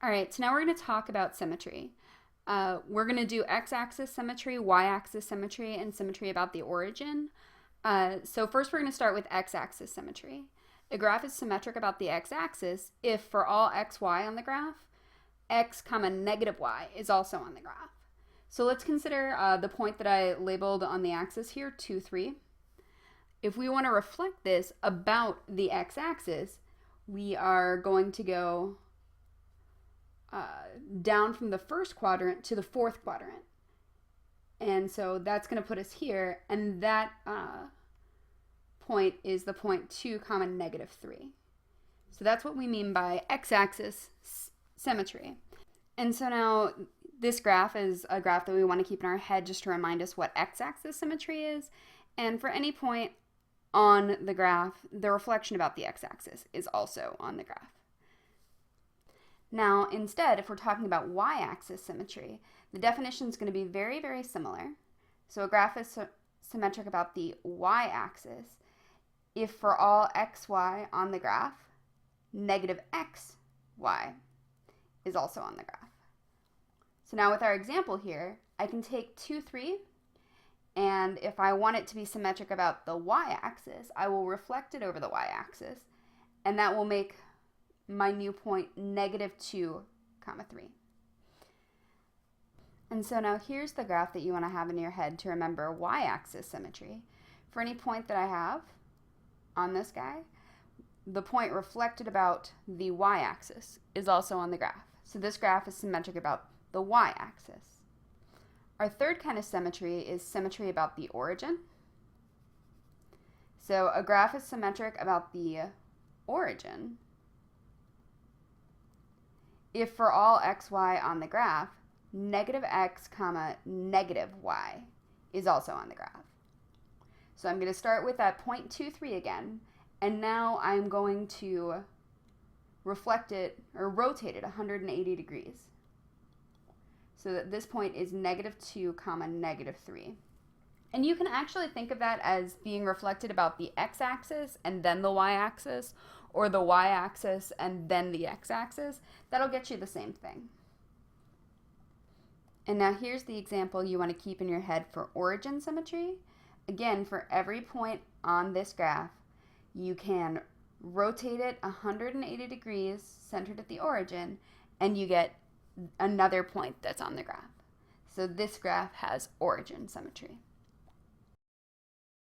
All right, so now we're going to talk about symmetry. We're going to do x-axis symmetry, y-axis symmetry, and symmetry about the origin. So first we're going to start with x-axis symmetry. A graph is symmetric about the x-axis if for all xy on the graph, x comma negative y is also on the graph. So let's consider the point that I labeled on the axis here, 2, 3. If we want to reflect this about the x-axis, we are going to go down from the first quadrant to the fourth quadrant. And so that's going to put us here, and that point is the point 2 comma negative 3. So that's what we mean by x-axis symmetry. And so now this graph is a graph that we want to keep in our head just to remind us what x-axis symmetry is. And for any point on the graph, the reflection about the x-axis is also on the graph. Now, instead, if we're talking about y-axis symmetry, the definition is going to be very, very similar. So a graph is symmetric about the y-axis if for all xy on the graph, negative xy is also on the graph. So now with our example here, I can take 2, 3, and if I want it to be symmetric about the y-axis, I will reflect it over the y-axis, and that will make my new point negative 2 comma 3. And so now here's the graph that you want to have in your head to remember y-axis symmetry. For any point that I have on this guy, the point reflected about the y-axis is also on the graph. So this graph is symmetric about the y-axis. Our third kind of symmetry is symmetry about the origin. So a graph is symmetric about the origin if for all xy on the graph, negative x comma negative y is also on the graph. So I'm going to start with that 0.23 again, and now I'm going to reflect it or rotate it 180 degrees so that this point is negative 2 comma negative 3. And you can actually think of that as being reflected about the x-axis and then the y-axis, or the y-axis and then the x-axis. That'll get you the same thing. And now here's the example you want to keep in your head for origin symmetry. Again, for every point on this graph, you can rotate it 180 degrees centered at the origin, and you get another point that's on the graph. So this graph has origin symmetry.